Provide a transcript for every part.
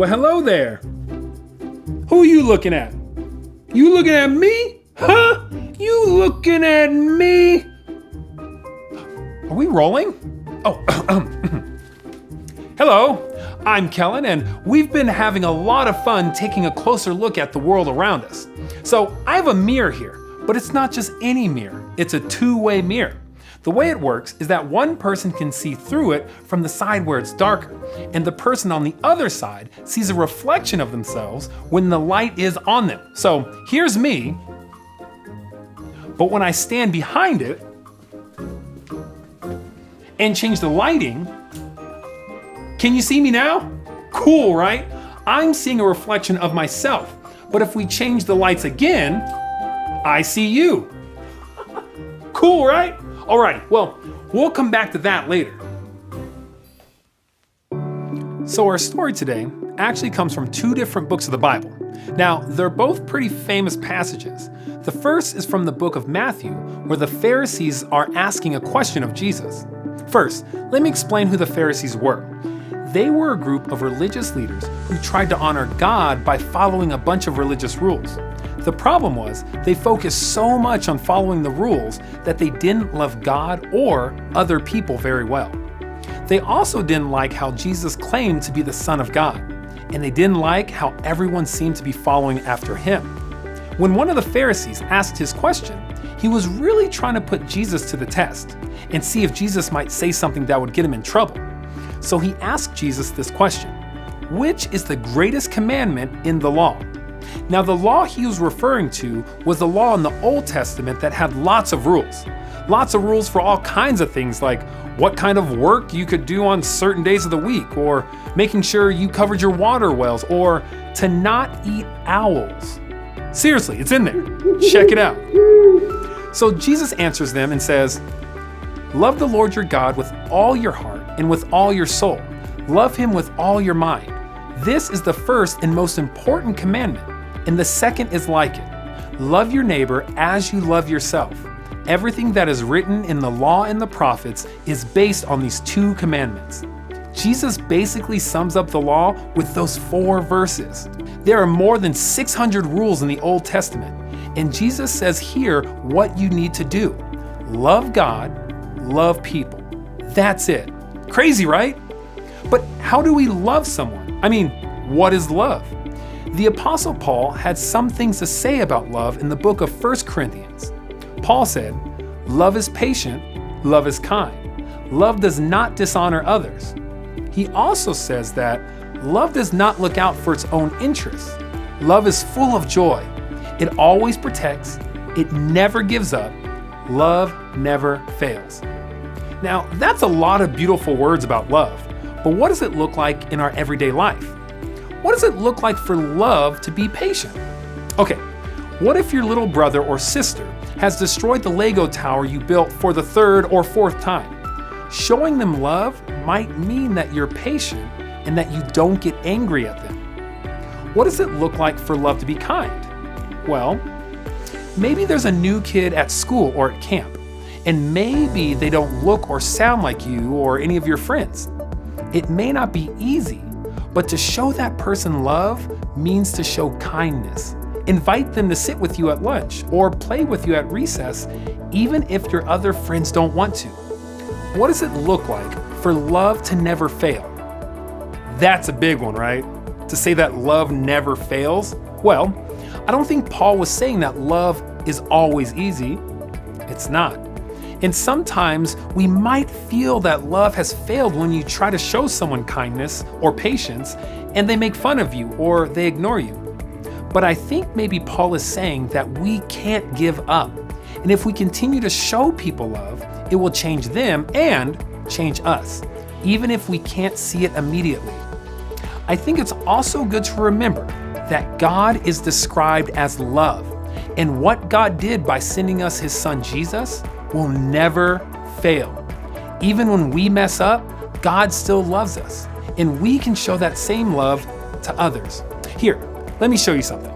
Well, hello there. Who are you looking at? You looking at me? Huh? You looking at me? Are we rolling? Oh, hello, I'm Kellen, and we've been having a lot of fun taking a closer look at the world around us. So I have a mirror here, but it's not just any mirror, it's a two-way mirror. The way it works is that one person can see through it from the side where it's darker, and the person on the other side sees a reflection of themselves when the light is on them. So here's me, but when I stand behind it and change the lighting, can you see me now? Cool, right? I'm seeing a reflection of myself, but if we change the lights again, I see you. Cool, right? All right, well, we'll come back to that later. So our story today actually comes from two different books of the Bible. Now, they're both pretty famous passages. The first is from the book of Matthew, where the Pharisees are asking a question of Jesus. First, let me explain who the Pharisees were. They were a group of religious leaders who tried to honor God by following a bunch of religious rules. The problem was, they focused so much on following the rules that they didn't love God or other people very well. They also didn't like how Jesus claimed to be the Son of God, and they didn't like how everyone seemed to be following after him. When one of the Pharisees asked his question, he was really trying to put Jesus to the test and see if Jesus might say something that would get him in trouble. So he asked Jesus this question: which is the greatest commandment in the law? Now, the law he was referring to was the law in the Old Testament that had lots of rules. Lots of rules for all kinds of things, like what kind of work you could do on certain days of the week, or making sure you covered your water wells, or to not eat owls. Seriously, it's in there. Check it out. So Jesus answers them and says, "Love the Lord your God with all your heart and with all your soul. Love him with all your mind. This is the first and most important commandment. And the second is like it. Love your neighbor as you love yourself. Everything that is written in the law and the prophets is based on these two commandments." Jesus basically sums up the law with those 4 verses. There are more than 600 rules in the Old Testament, and Jesus says here what you need to do. Love God, love people. That's it. Crazy, right? But how do we love someone? I mean, what is love? The Apostle Paul had some things to say about love in the book of 1 Corinthians. Paul said, "Love is patient, love is kind. Love does not dishonor others." He also says that love does not look out for its own interests. Love is full of joy. It always protects. It never gives up. Love never fails. Now, that's a lot of beautiful words about love, but what does it look like in our everyday life? What does it look like for love to be patient? Okay, what if your little brother or sister has destroyed the Lego tower you built for the 3rd or 4th time? Showing them love might mean that you're patient and that you don't get angry at them. What does it look like for love to be kind? Well, maybe there's a new kid at school or at camp, and maybe they don't look or sound like you or any of your friends. It may not be easy, but to show that person love means to show kindness. Invite them to sit with you at lunch or play with you at recess, even if your other friends don't want to. What does it look like for love to never fail? That's a big one, right? To say that love never fails? Well, I don't think Paul was saying that love is always easy. It's not. And sometimes we might feel that love has failed when you try to show someone kindness or patience and they make fun of you or they ignore you. But I think maybe Paul is saying that we can't give up. And if we continue to show people love, it will change them and change us, even if we can't see it immediately. I think it's also good to remember that God is described as love, and what God did by sending us his son Jesus will never fail. Even when we mess up, God still loves us, and we can show that same love to others. Here, let me show you something.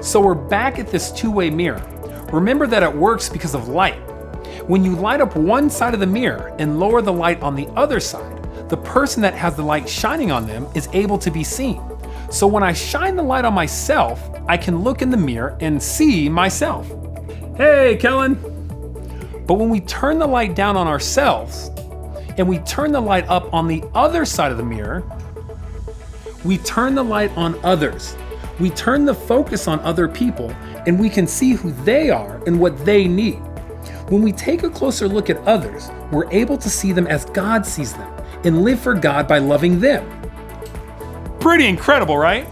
So we're back at this two-way mirror. Remember that it works because of light. When you light up one side of the mirror and lower the light on the other side, the person that has the light shining on them is able to be seen. So when I shine the light on myself, I can look in the mirror and see myself. Hey, Kellen. But when we turn the light down on ourselves and we turn the light up on the other side of the mirror, we turn the light on others. We turn the focus on other people and we can see who they are and what they need. When we take a closer look at others, we're able to see them as God sees them and live for God by loving them. Pretty incredible, right?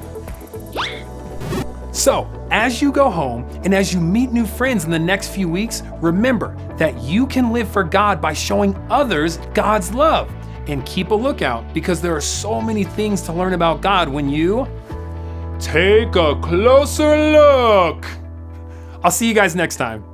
So, as you go home and as you meet new friends in the next few weeks, remember that you can live for God by showing others God's love. And keep a lookout because there are so many things to learn about God when you take a closer look. I'll see you guys next time.